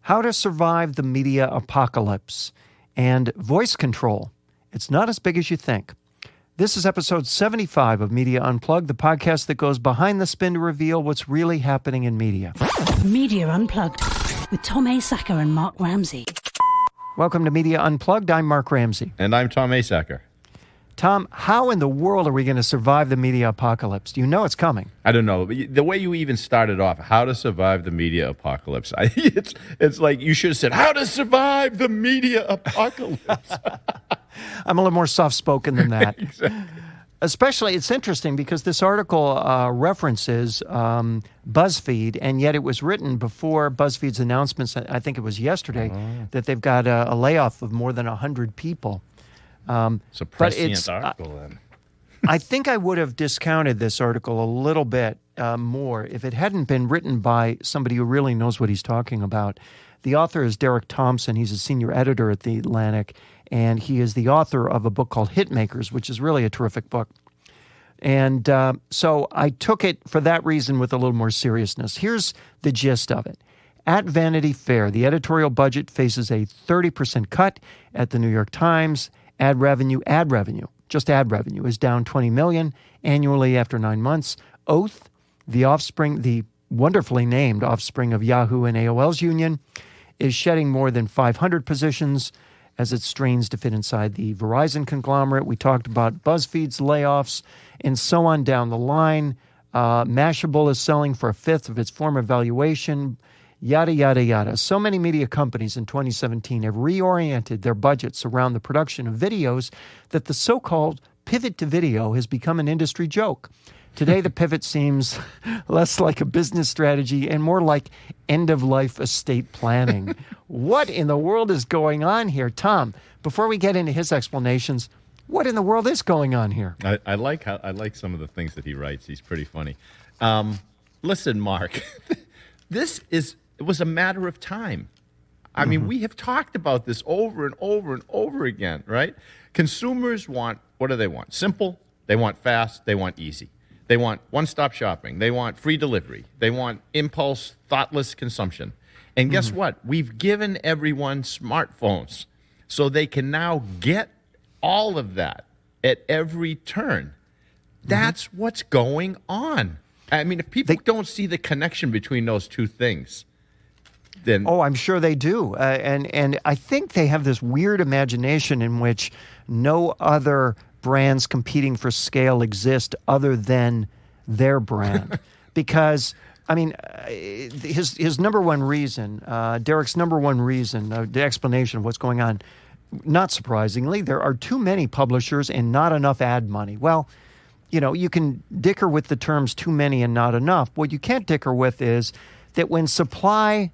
How to survive the media apocalypse, and voice control. It's not as big as you think. This is episode 75 of Media Unplugged, the podcast that goes behind the spin to reveal what's really happening in media. Media Unplugged with Tom Asacker and Mark Ramsey. Welcome to Media Unplugged. I'm Mark Ramsey. And I'm Tom Asacker. Tom, how in the world are we going to survive the media apocalypse? Do you know it's coming? I don't know. The way you even started off, how to survive the media apocalypse. It's like you should have said, how to survive the media apocalypse. I'm a little more soft-spoken than that. Exactly. Especially, it's interesting because this article references BuzzFeed, and yet it was written before BuzzFeed's announcements, I think it was yesterday, that they've got a layoff of more than 100 people. It's a prescient article, then. I think I would have discounted this article a little bit more if it hadn't been written by somebody who really knows what he's talking about. The author is Derek Thompson. He's a senior editor at The Atlantic, and he is the author of a book called Hitmakers, which is really a terrific book. And so I took it for that reason with a little more seriousness. Here's the gist of it. At Vanity Fair, the editorial budget faces a 30% cut. At the New York Times, ad revenue is down $20 million annually after 9 months. Oath, the wonderfully named offspring of Yahoo and AOL's union, is shedding more than 500 positions as it strains to fit inside the Verizon conglomerate. We talked about BuzzFeed's layoffs and so on down the line. Mashable is selling for a fifth of its former valuation. Yada, yada, yada. So many media companies in 2017 have reoriented their budgets around the production of videos that the so-called pivot to video has become an industry joke. Today, the pivot seems less like a business strategy and more like end-of-life estate planning. What in the world is going on here? Tom, before we get into his explanations, what in the world is going on here? I like some of the things that he writes. He's pretty funny. Listen, Mark, it was a matter of time. I mean, we have talked about this over and over and over again, right? Consumers want, what do they want? Simple. They want fast. They want easy. They want one-stop shopping. They want free delivery. They want impulse, thoughtless consumption. And guess what? We've given everyone smartphones so they can now get all of that at every turn. That's what's going on. I mean, if people don't see the connection between those two things, then... Oh, I'm sure they do. And I think they have this weird imagination in which no other brands competing for scale exist other than their brand. Because, I mean, his number one reason, Derek's number one reason, the explanation of what's going on, not surprisingly, there are too many publishers and not enough ad money. Well, you know, you can dicker with the terms too many and not enough. What you can't dicker with is that when supply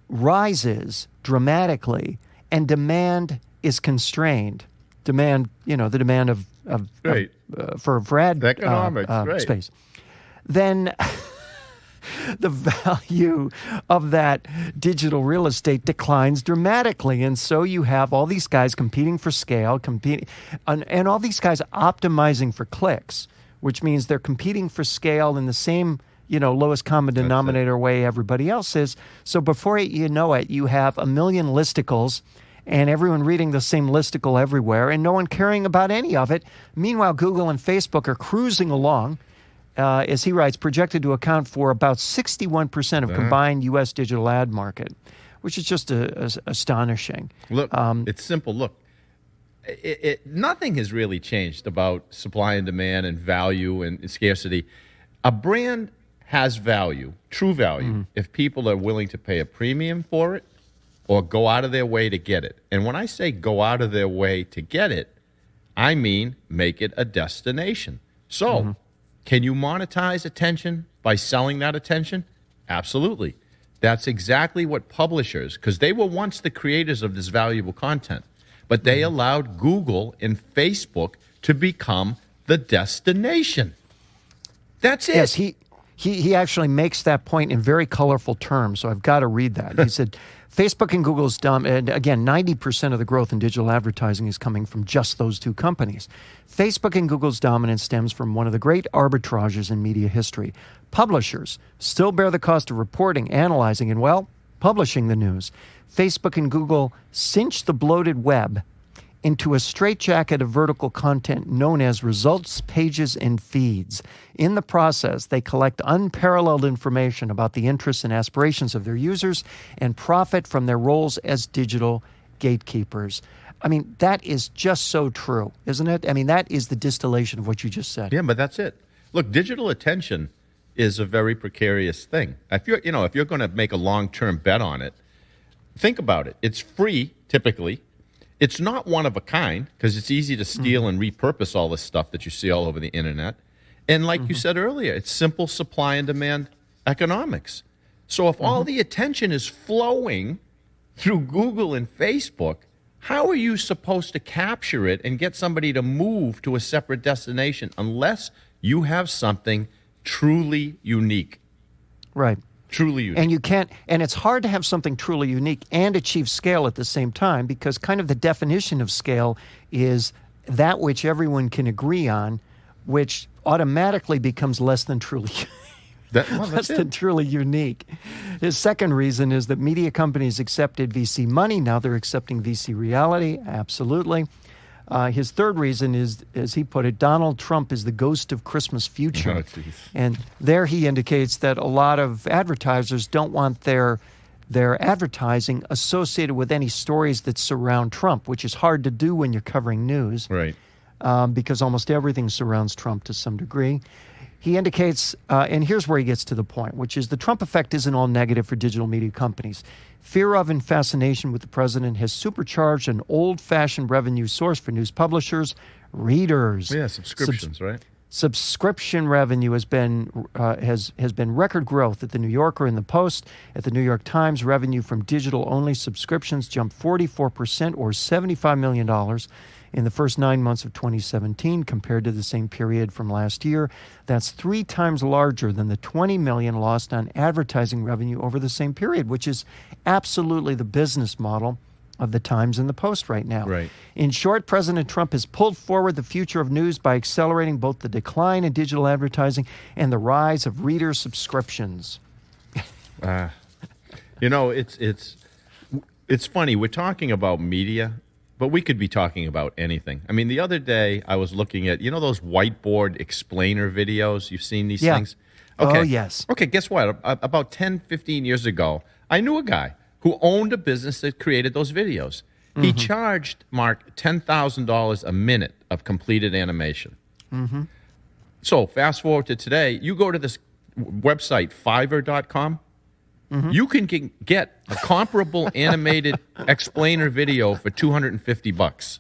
rises dramatically and demand is constrained, the demand of for ad economics, space, then the value of that digital real estate declines dramatically. And so you have all these guys competing for scale, and all these guys optimizing for clicks, which means they're competing for scale in the same, lowest common denominator way everybody else is. So before you know it, you have a million listicles and everyone reading the same listicle everywhere and no one caring about any of it. Meanwhile, Google and Facebook are cruising along, as he writes, projected to account for about 61% of combined U.S. digital ad market, which is just astonishing. Look, it's simple. Look, nothing has really changed about supply and demand and value and scarcity. A brand has value, true value, if people are willing to pay a premium for it or go out of their way to get it. And when I say go out of their way to get it, I mean make it a destination. So, can you monetize attention by selling that attention? Absolutely. That's exactly what publishers, because they were once the creators of this valuable content, but they allowed Google and Facebook to become the destination. That's it. Yes, he actually makes that point in very colorful terms, so I've got to read that. He said, Facebook and Google's and again, 90% of the growth in digital advertising is coming from just those two companies. Facebook and Google's dominance stems from one of the great arbitrages in media history. Publishers still bear the cost of reporting, analyzing, and, publishing the news. Facebook and Google cinch the bloated web into a straitjacket of vertical content known as results, pages, and feeds. In the process, they collect unparalleled information about the interests and aspirations of their users and profit from their roles as digital gatekeepers. I mean, that is just so true, isn't it? I mean, that is the distillation of what you just said. Yeah, but that's it. Look, digital attention is a very precarious thing. If you're going to make a long-term bet on it, think about it. It's free, typically. It's not one of a kind because it's easy to steal and repurpose all this stuff that you see all over the internet. And like you said earlier, it's simple supply and demand economics. So if all the attention is flowing through Google and Facebook, how are you supposed to capture it and get somebody to move to a separate destination unless you have something truly unique? Right. Truly unique. And you can't, and it's hard to have something truly unique and achieve scale at the same time, because kind of the definition of scale is that which everyone can agree on, which automatically becomes less than truly less than truly unique. His second reason is that media companies accepted VC money. Now they're accepting VC reality. Absolutely. His third reason is, as he put it, Donald Trump is the ghost of Christmas future. Oh, and there he indicates that a lot of advertisers don't want their advertising associated with any stories that surround Trump, which is hard to do when you're covering news. Right. Because almost everything surrounds Trump to some degree. He indicates, and here's where he gets to the point, which is the Trump effect isn't all negative for digital media companies. Fear of and fascination with the president has supercharged an old-fashioned revenue source for news publishers, readers. Yeah, subscriptions, right? Subscription revenue has been record growth at the New Yorker and the Post. At the New York Times, revenue from digital-only subscriptions jumped 44%, or $75 million, in the first 9 months of 2017 compared to the same period from last year. That's 3 times larger than the $20 million lost on advertising revenue over the same period, which is absolutely the business model of the Times and the Post right now. Right. In short, President Trump has pulled forward the future of news by accelerating both the decline in digital advertising and the rise of reader subscriptions. It's funny. We're talking about media, but we could be talking about anything. I mean, the other day I was looking at, those whiteboard explainer videos? You've seen these things? Okay. Oh, yes. Okay, guess what? About 10, 15 years ago, I knew a guy who owned a business that created those videos. He charged, Mark, $10,000 a minute of completed animation. So fast forward to today, you go to this website, Fiverr.com. You can get a comparable animated explainer video for $250.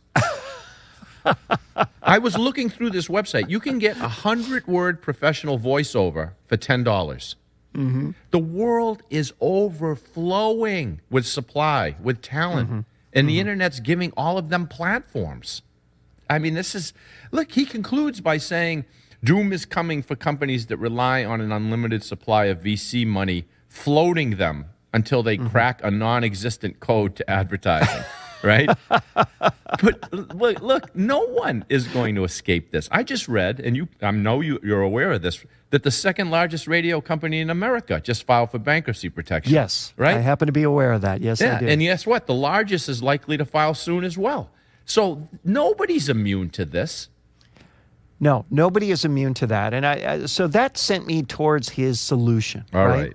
I was looking through this website. You can get a 100-word professional voiceover for $10. The world is overflowing with supply, with talent, and the internet's giving all of them platforms. I mean, look, he concludes by saying, doom is coming for companies that rely on an unlimited supply of VC money, floating them until they crack a non-existent code to advertising, right? But look, no one is going to escape this. I just read, and I know you're aware of this, that the second largest radio company in America just filed for bankruptcy protection. Yes, right? I happen to be aware of that. Yes, I do. And guess what? The largest is likely to file soon as well. So nobody's immune to this. No, nobody is immune to that. And so that sent me towards his solution. All right.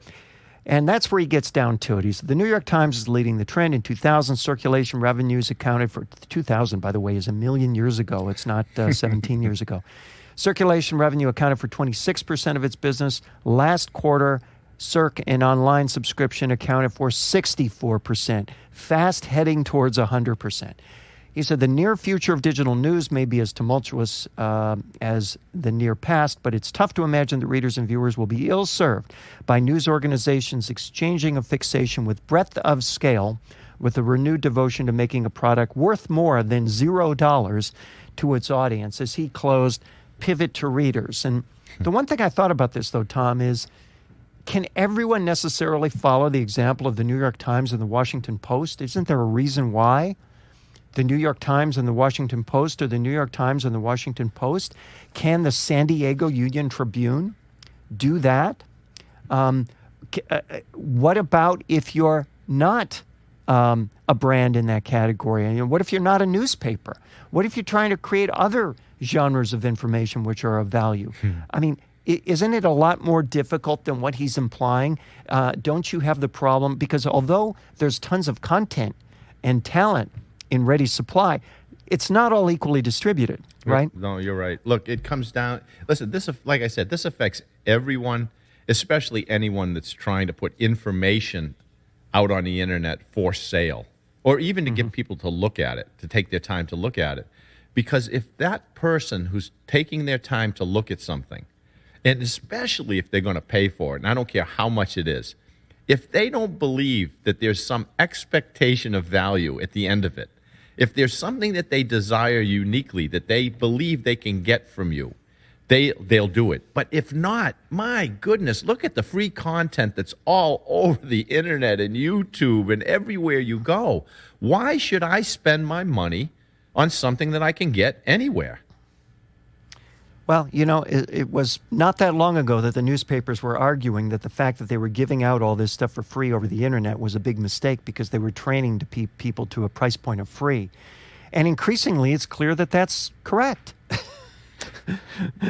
And that's where he gets down to it. He said, the New York Times is leading the trend. In 2000, circulation revenues accounted for, 2000, by the way, is a million years ago. It's not 17 years ago. Circulation revenue accounted for 26% of its business. Last quarter, Circ and online subscription accounted for 64%, fast heading towards 100%. He said the near future of digital news may be as tumultuous as the near past, but it's tough to imagine that readers and viewers will be ill-served by news organizations exchanging a fixation with breadth of scale with a renewed devotion to making a product worth more than $0 to its audience. As he closed, pivot to readers. And the one thing I thought about this, though, Tom, is can everyone necessarily follow the example of the New York Times and the Washington Post? Isn't there a reason why the New York Times and the Washington Post, or the New York Times and the Washington Post? Can the San Diego Union Tribune do that? What about if you're not a brand in that category? And what if you're not a newspaper? What if you're trying to create other genres of information which are of value? I mean, isn't it a lot more difficult than what he's implying? Don't you have the problem? Because although there's tons of content and talent in ready supply, it's not all equally distributed, right? No, you're right. Look, it comes down. Listen, like I said, this affects everyone, especially anyone that's trying to put information out on the internet for sale, or even to get people to look at it, to take their time to look at it. Because if that person who's taking their time to look at something, and especially if they're going to pay for it, and I don't care how much it is, if they don't believe that there's some expectation of value at the end of it, if there's something that they desire uniquely that they believe they can get from you, they'll do it. But if not, my goodness, look at the free content that's all over the internet and YouTube and everywhere you go. Why should I spend my money on something that I can get anywhere? Well, you know, it was not that long ago that the newspapers were arguing that the fact that they were giving out all this stuff for free over the internet was a big mistake because they were training to people to a price point of free. And increasingly, it's clear that that's correct.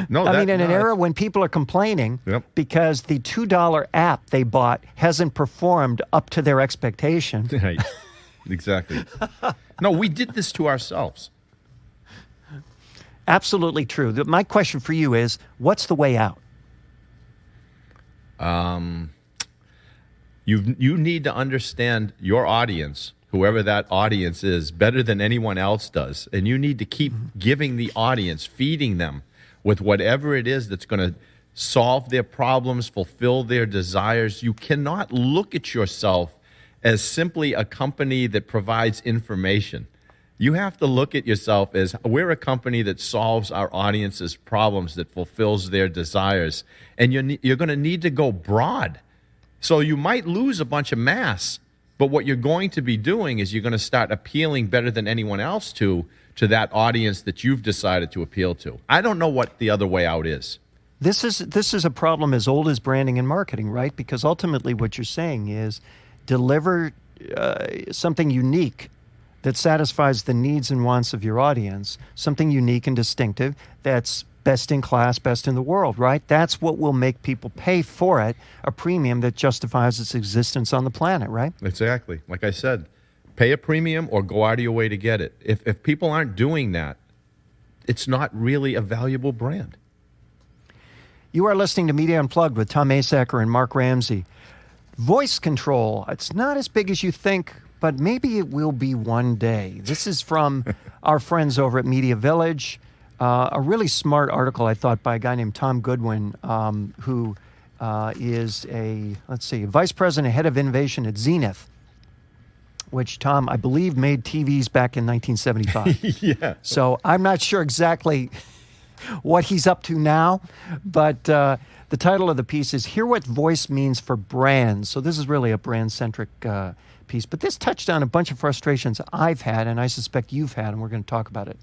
No, I mean, in an era when people are complaining because the $2 app they bought hasn't performed up to their expectation. Right. Exactly. No, we did this to ourselves. Absolutely true. My question for you is, what's the way out? You need to understand your audience, whoever that audience is, better than anyone else does. And you need to keep giving the audience, feeding them with whatever it is that's going to solve their problems, fulfill their desires. You cannot look at yourself as simply a company that provides information. You have to look at yourself as we're a company that solves our audience's problems, that fulfills their desires. And you're going to need to go broad. So you might lose a bunch of mass, but what you're going to be doing is you're going to start appealing better than anyone else to that audience that you've decided to appeal to. I don't know what the other way out is. This is a problem as old as branding and marketing, right? Because ultimately what you're saying is deliver something unique that satisfies the needs and wants of your audience, something unique and distinctive that's best in class, best in the world, right? That's what will make people pay for it, a premium that justifies its existence on the planet, right? Exactly. Like I said, pay a premium or go out of your way to get it. If people aren't doing that, it's not really a valuable brand. You are listening to Media Unplugged with Tom Asacker and Mark Ramsey. Voice control, it's not as big as you think, but maybe it will be one day. This is from our friends over at Media Village. A really smart article, I thought, by a guy named Tom Goodwin, who is a vice president, head of innovation at Zenith, which, Tom, I believe made TVs back in 1975. Yeah. So I'm not sure exactly what he's up to now, but the title of the piece is Hear What Voice Means for Brands. So this is really a brand-centric piece, but this touched on a bunch of frustrations I've had, and I suspect you've had, and we're going to talk about it.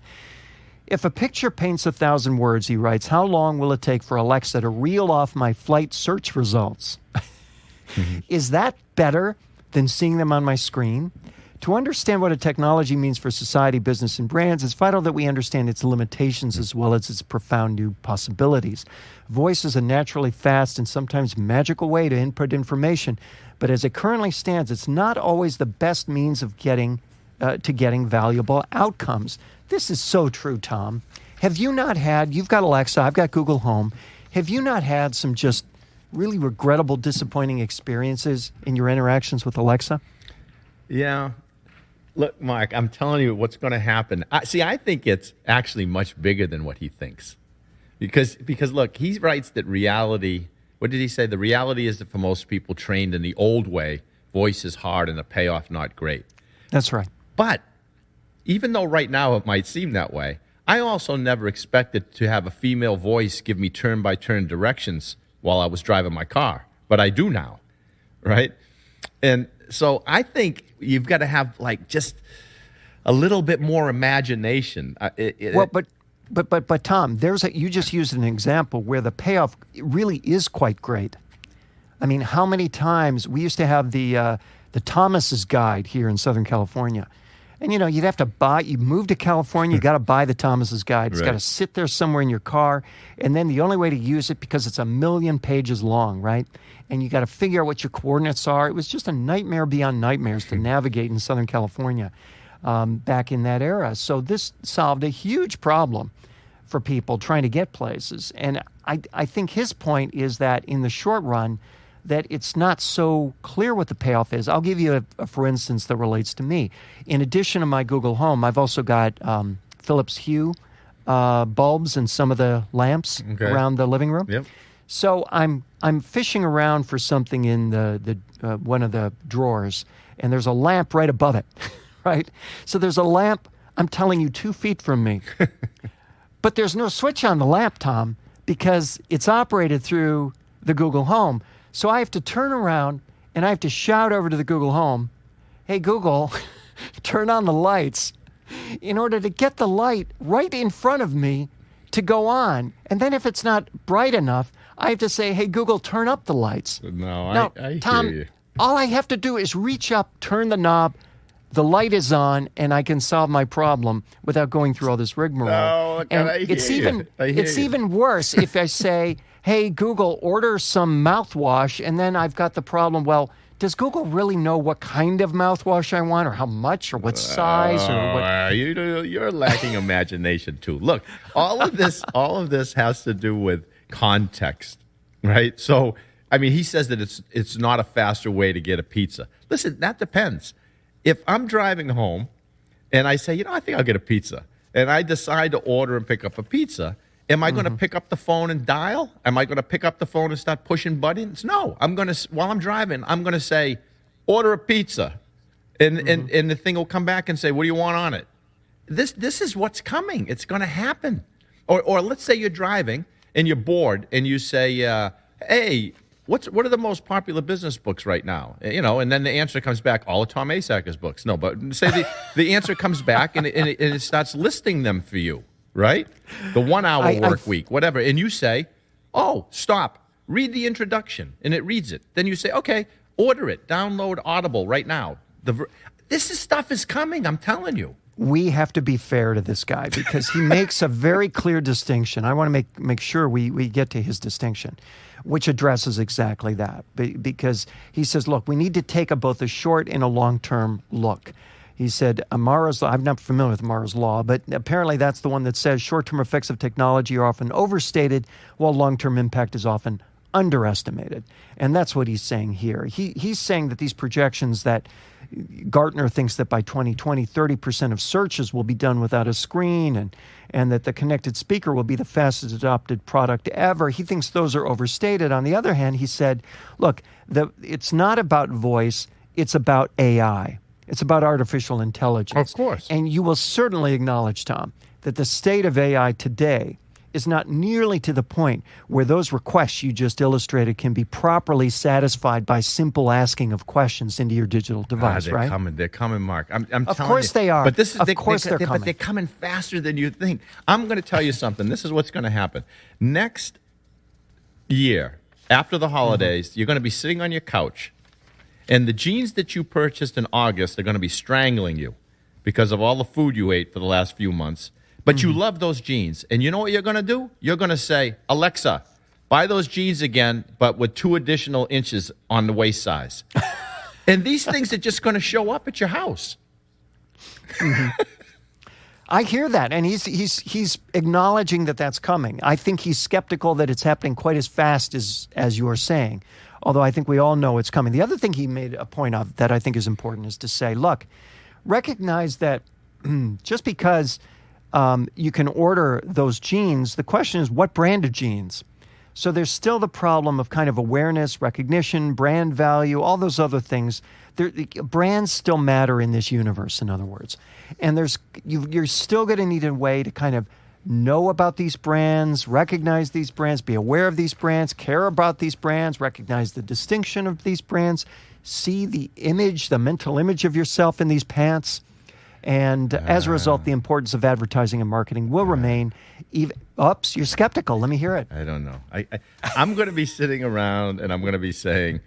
If a picture paints 1,000 words, he writes, how long will it take for Alexa to reel off my flight search results? Is that better than seeing them on my screen? To understand what a technology means for society, business, and brands, it's vital that we understand its limitations as well as its profound new possibilities. Voice is a naturally fast and sometimes magical way to input information, but as it currently stands, it's not always the best means of getting valuable outcomes. This is so true, Tom. Have you not had, you've got Alexa, I've got Google Home, have you not had some just really regrettable, disappointing experiences in your interactions with Alexa? Yeah. Look, Mark, I'm telling you what's going to happen. I think it's actually much bigger than what he thinks. Because look, he writes that reality, what did he say? The reality is that for most people trained in the old way, voice is hard and the payoff not great. That's right. But even though right now it might seem that way, I also never expected to have a female voice give me turn-by-turn directions while I was driving my car. But I do now, right? And so I think you've got to have like just a little bit more imagination. But Tom, you just used an example where the payoff really is quite great. I mean, how many times we used to have the the Thomas's Guide here in Southern California. And, you'd have to you move to California, you got to buy the Thomas's Guide. It's got to sit there somewhere in your car. And then the only way to use it, because it's 1,000,000 pages long, right? And you got to figure out what your coordinates are. It was just a nightmare beyond nightmares to navigate in Southern California back in that era. So this solved a huge problem for people trying to get places. And I think his point is that in the short run, that it's not so clear what the payoff is. I'll give you a for instance that relates to me. In addition to my Google Home, I've also got Philips Hue bulbs and some of the lamps around the living room. Yep. So I'm fishing around for something in the one of the drawers, and there's a lamp right above it, right? So there's a lamp, I'm telling you, 2 feet from me. But there's no switch on the lamp, Tom, because it's operated through the Google Home. So I have to turn around and I have to shout over to the Google Home, "Hey, Google, turn on the lights," in order to get the light right in front of me to go on. And then if it's not bright enough, I have to say, "Hey, Google, turn up the lights." No, I Tom, hear you. All I have to do is reach up, turn the knob, the light is on, and I can solve my problem without going through all this rigmarole. No, and I hear it's you. it's even worse if I say, "Hey, Google, order some mouthwash," and then I've got the problem. Well, does Google really know what kind of mouthwash I want, or how much, or what size, or what? You're lacking imagination too. Look, all of this has to do with context, right? So, I mean, he says that it's not a faster way to get a pizza. Listen, that depends. If I'm driving home and I say, I think I'll get a pizza, and I decide to order and pick up a pizza, am I going to pick up the phone and dial? Am I going to pick up the phone and start pushing buttons? No. While I'm driving, I'm going to say, "Order a pizza," and the thing will come back and say, "What do you want on it?" This is what's coming. It's going to happen. Or let's say you're driving and you're bored and you say, "Hey, what are the most popular business books right now?" And then the answer comes back, all of Tom Asacker's books. No, but say the answer comes back and it starts listing them for you, right? The 1 hour work week, whatever. And you say, "Oh, stop, read the introduction," and it reads it. Then you say, "Okay, order it, download Audible right now." Stuff is coming, I'm telling you. We have to be fair to this guy because he makes a very clear distinction. I want to make sure we get to his distinction, which addresses exactly that. Because he says, look, we need to take both a short and a long-term look. He said, Amara's law, I'm not familiar with Amara's law, but apparently that's the one that says short-term effects of technology are often overstated while long-term impact is often underestimated. And that's what he's saying here. He's saying that these projections that Gartner thinks that by 2020, 30% of searches will be done without a screen and that the connected speaker will be the fastest adopted product ever. He thinks those are overstated. On the other hand, he said, look, it's not about voice, it's about AI. It's about artificial intelligence. Of course. And you will certainly acknowledge, Tom, that the state of AI today is not nearly to the point where those requests you just illustrated can be properly satisfied by simple asking of questions into your digital device, they're right? They're coming, Mark. I'm telling you. Of course they are. But Of course they're coming. But they're coming faster than you think. I'm going to tell you something. This is what's going to happen. Next year, after the holidays, you're going to be sitting on your couch, and the jeans that you purchased in August are going to be strangling you because of all the food you ate for the last few months. But you love those jeans. And you know what you're going to do? You're going to say, "Alexa, buy those jeans again, but with 2 additional inches on the waist size." And these things are just going to show up at your house. I hear that, and he's acknowledging that that's coming. I think he's skeptical that it's happening quite as fast as you're saying, although I think we all know it's coming. The other thing he made a point of that I think is important is to say, look, recognize that just because you can order those jeans, the question is what brand of jeans? So there's still the problem of kind of awareness, recognition, brand value, all those other things. Brands still matter in this universe, in other words. And you're still going to need a way to kind of know about these brands, recognize these brands, be aware of these brands, care about these brands, recognize the distinction of these brands, see the image, the mental image of yourself in these pants. And as a result, the importance of advertising and marketing will remain. Oops, you're skeptical. Let me hear it. I don't know. I'm going to be sitting around and I'm going to be saying,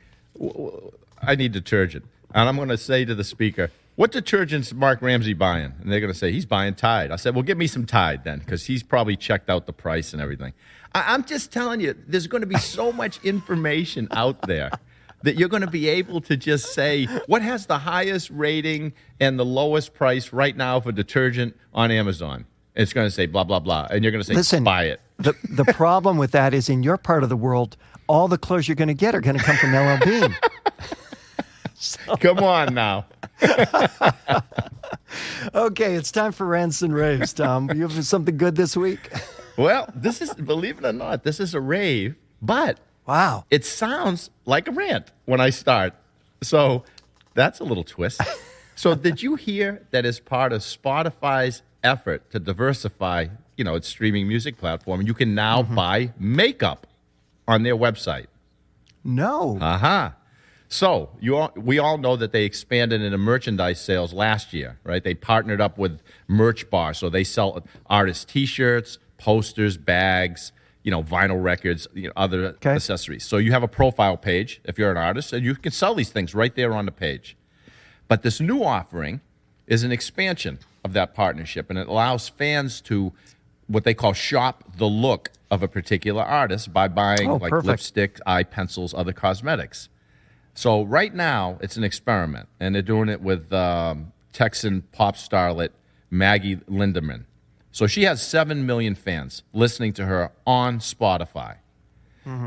"I need detergent." And I'm going to say to the speaker, what detergent's Mark Ramsey buying? And they're going to say, he's buying Tide. I said, well, give me some Tide then, because he's probably checked out the price and everything. I'm just telling you, there's going to be so much information out there that you're going to be able to just say, what has the highest rating and the lowest price right now for detergent on Amazon? It's going to say blah, blah, blah. And you're going to say, Listen, buy it. The problem with that is in your part of the world, all the clothes you're going to get are going to come from LL Bean. So. Come on now. Okay, it's time for rants and raves, Tom. You have something good this week? Well, this is, believe it or not, this is a rave, but Wow. it sounds like a rant when I start. So that's a little twist. So did you hear that as part of Spotify's effort to diversify, its streaming music platform, you can now buy makeup on their website? No. Uh-huh. So we all know that they expanded into merchandise sales last year, right? They partnered up with Merch Bar, so they sell artist T-shirts, posters, bags, vinyl records, other accessories. So you have a profile page if you're an artist, and you can sell these things right there on the page. But this new offering is an expansion of that partnership, and it allows fans to what they call shop the look of a particular artist by buying lipstick, eye pencils, other cosmetics. So right now, it's an experiment, and they're doing it with Texan pop starlet Maggie Lindemann. So she has 7 million fans listening to her on Spotify.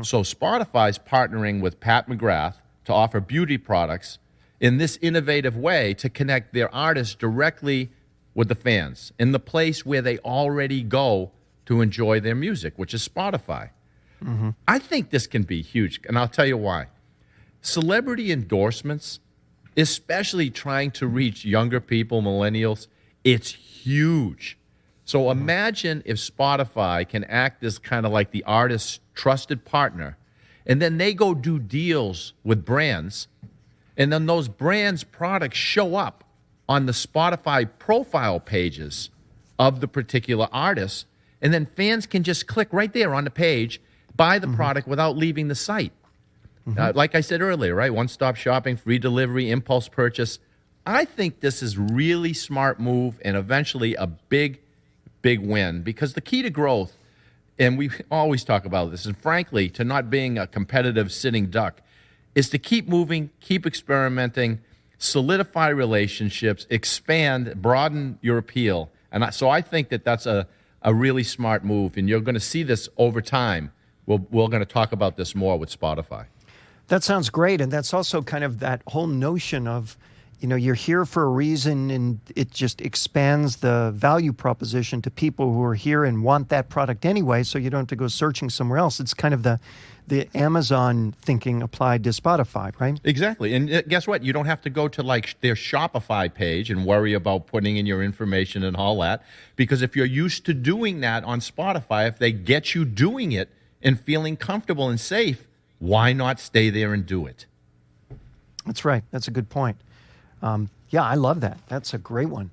So Spotify's partnering with Pat McGrath to offer beauty products in this innovative way to connect their artists directly with the fans in the place where they already go to enjoy their music, which is Spotify. I think this can be huge, and I'll tell you why. Celebrity endorsements, especially trying to reach younger people, millennials, it's huge. So imagine if Spotify can act as kind of like the artist's trusted partner, and then they go do deals with brands, and then those brands' products show up on the Spotify profile pages of the particular artist, and then fans can just click right there on the page, buy the product without leaving the site. Like I said earlier, right? One-stop shopping, free delivery, impulse purchase. I think this is really smart move and eventually a big win, because the key to growth, and we always talk about this, and frankly, to not being a competitive sitting duck, is to keep moving, keep experimenting, solidify relationships, expand, broaden your appeal. And so I think that that's a really smart move, and you're going to see this over time. We're going to talk about this more with Spotify. That sounds great, and that's also kind of that whole notion of, you're here for a reason, and it just expands the value proposition to people who are here and want that product anyway, so you don't have to go searching somewhere else. It's kind of the Amazon thinking applied to Spotify, right? Exactly. And guess what? You don't have to go to their Shopify page and worry about putting in your information and all that, because if you're used to doing that on Spotify, if they get you doing it and feeling comfortable and safe, why not stay there and do it? That's right. That's a good point. Yeah, I love that. That's a great one.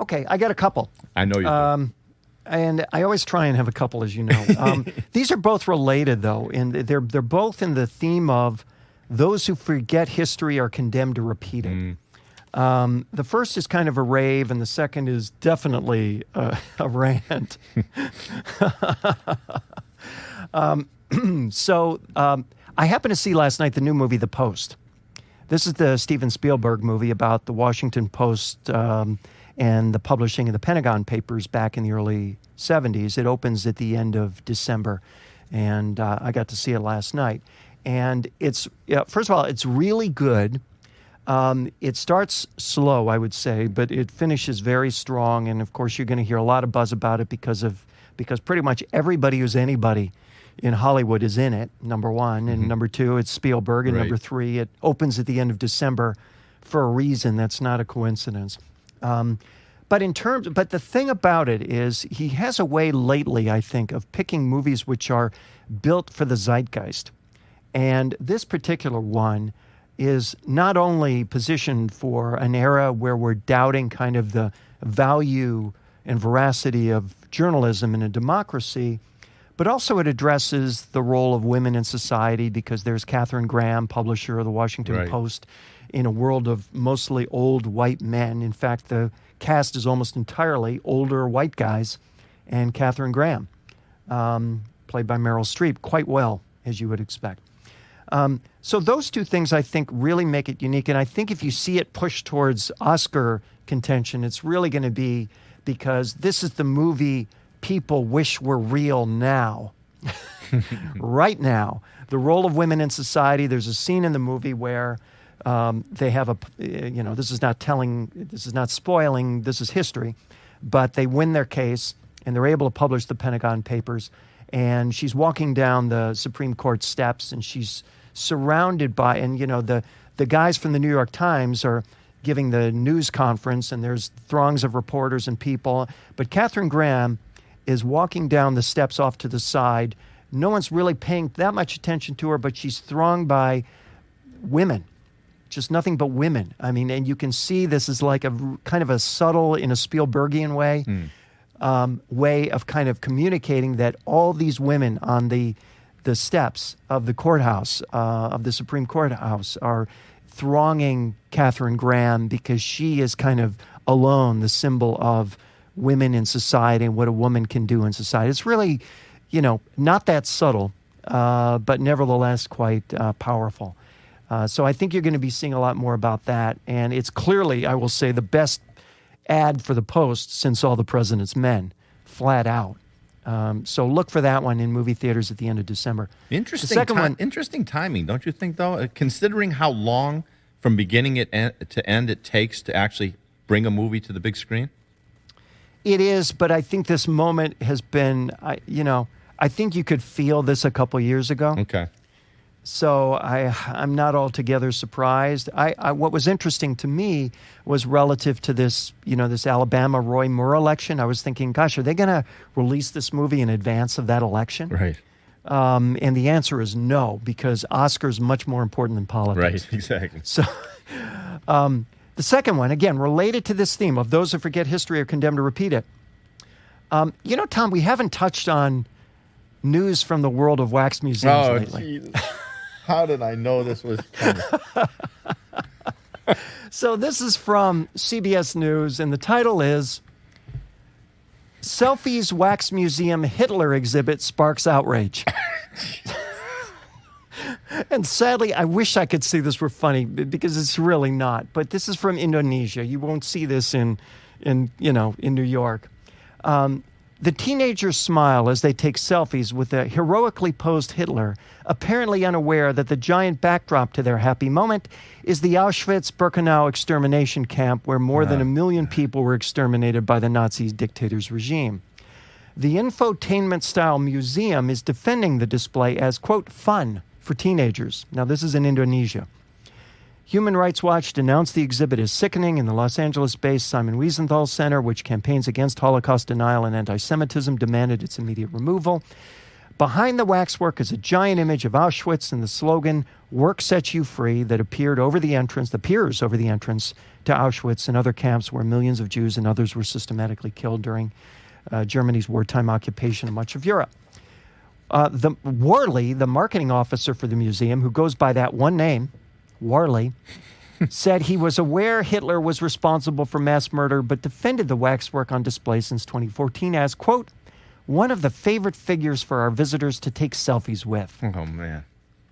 Okay, I got a couple. I know you do. And I always try and have a couple, as you know. These are both related, though, and they're both in the theme of those who forget history are condemned to repeat it. The first is kind of a rave, and the second is definitely a rant. So I happened to see last night the new movie, The Post. This is the Steven Spielberg movie about the Washington Post and the publishing of the Pentagon Papers back in the early 70s. It opens at the end of December, and I got to see it last night. And it's, first of all, it's really good. It starts slow, I would say, but it finishes very strong. And of course, you're going to hear a lot of buzz about it because pretty much everybody who's anybody in Hollywood is in it, number one. And number two, it's Spielberg. And number three, it opens at the end of December for a reason. That's not a coincidence. But the thing about it is he has a way lately, I think, of picking movies which are built for the zeitgeist. And this particular one is not only positioned for an era where we're doubting kind of the value and veracity of journalism in a democracy, but also it addresses the role of women in society, because there's Katharine Graham, publisher of the Washington Post, in a world of mostly old white men. In fact, the cast is almost entirely older white guys, and Katharine Graham, played by Meryl Streep, quite well, as you would expect. So those two things, I think, really make it unique. And I think if you see it pushed towards Oscar contention, it's really going to be because this is the movie people wish were real now. Right now. The role of women in society, there's a scene in the movie where they have this is not spoiling, this is history, but they win their case and they're able to publish the Pentagon Papers. And she's walking down the Supreme Court steps and she's surrounded by, and the guys from the New York Times are giving the news conference and there's throngs of reporters and people. But Katharine Graham is walking down the steps off to the side. No one's really paying that much attention to her, but she's thronged by women, just nothing but women. I mean, and you can see this is like a kind of a subtle, in a Spielbergian way, way of kind of communicating that all these women on the steps of the courthouse, of the Supreme Courthouse, are thronging Katharine Graham because she is kind of alone, the symbol of women in society and what a woman can do in society. It's really, not that subtle, but nevertheless quite powerful. So I think you're going to be seeing a lot more about that. And it's clearly, I will say, the best ad for the Post since All the President's Men, flat out. So look for that one in movie theaters at the end of December. Interesting timing, don't you think, though? Considering how long from beginning to end it takes to actually bring a movie to the big screen? It is, but I think this moment has been, I think you could feel this a couple years ago. Okay. So I'm not altogether surprised. What was interesting to me was relative to this, this Alabama Roy Moore election. I was thinking, gosh, are they going to release this movie in advance of that election? Right. And the answer is no, because Oscar's much more important than politics. Right, exactly. So the second one, again, related to this theme of those who forget history are condemned to repeat it. Tom, we haven't touched on news from the world of wax museums lately. Jesus. How did I know this was coming? So this is from CBS News, and the title is Selfies Wax Museum Hitler Exhibit Sparks Outrage. And sadly, I wish I could see this for funny, because it's really not. But this is from Indonesia. You won't see this in New York. The teenagers smile as they take selfies with a heroically posed Hitler, apparently unaware that the giant backdrop to their happy moment is the Auschwitz-Birkenau extermination camp where more than 1 million people were exterminated by the Nazi dictator's regime. The infotainment-style museum is defending the display as, quote, fun for teenagers. Now, this is in Indonesia. Human Rights Watch denounced the exhibit as sickening, and the Los Angeles-based Simon Wiesenthal Center, which campaigns against Holocaust denial and anti-Semitism, demanded its immediate removal. Behind the waxwork is a giant image of Auschwitz and the slogan, "Work sets you free," that appears over the entrance to Auschwitz and other camps where millions of Jews and others were systematically killed during Germany's wartime occupation of much of Europe. Worley, the marketing officer for the museum, who goes by that one name, Warley, said he was aware Hitler was responsible for mass murder, but defended the waxwork on display since 2014 as, quote, one of the favorite figures for our visitors to take selfies with. Oh, man.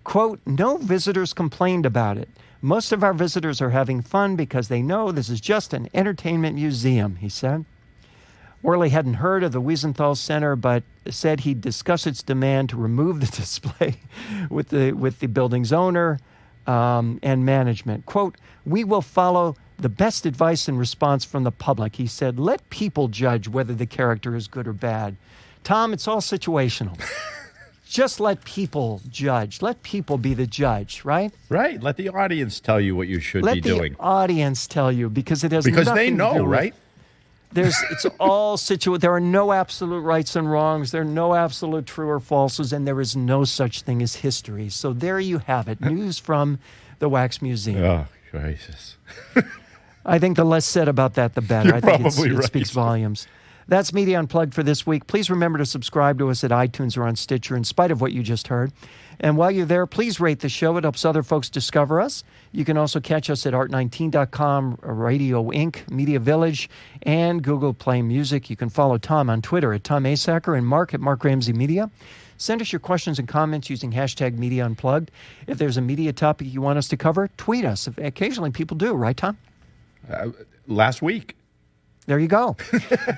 Quote, no visitors complained about it. Most of our visitors are having fun because they know this is just an entertainment museum, he said. Worley hadn't heard of the Wiesenthal Center, but said he'd discuss its demand to remove the display with the building's owner and management. Quote, we will follow the best advice and response from the public, he said. Let people judge whether the character is good or bad. Tom, it's all situational. Just let people judge. Let people be the judge, right? Right. Let the audience tell you what you should be doing. Let the audience tell you, because it has because nothing they know, to do with, right? It's all there are no absolute rights and wrongs. There are no absolute true or falses, and there is no such thing as history. So there you have it. News from the Wax Museum. Oh, Jesus. I think the less said about that, the better. You're I think probably it right. speaks volumes. That's Media Unplugged for this week. Please remember to subscribe to us at iTunes or on Stitcher in spite of what you just heard. And while you're there, please rate the show. It helps other folks discover us. You can also catch us at art19.com, Radio Inc., Media Village, and Google Play Music. You can follow Tom on Twitter at Tom Asacker and Mark at Mark Ramsey Media. Send us your questions and comments using hashtag Media Unplugged. If there's a media topic you want us to cover, tweet us. Occasionally people do, right, Tom? Last week. There you go.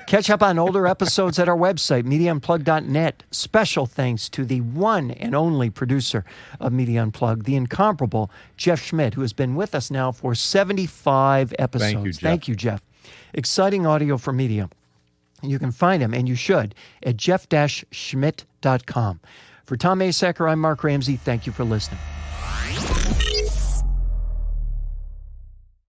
Catch up on older episodes at our website, MediaUnplugged.net. Special thanks to the one and only producer of Media Unplugged, the incomparable Jeff Schmidt, who has been with us now for 75 episodes. Thank you, Jeff. Exciting audio for media. You can find him, and you should, at jeff-schmidt.com. For Tom Asacker, I'm Mark Ramsey. Thank you for listening.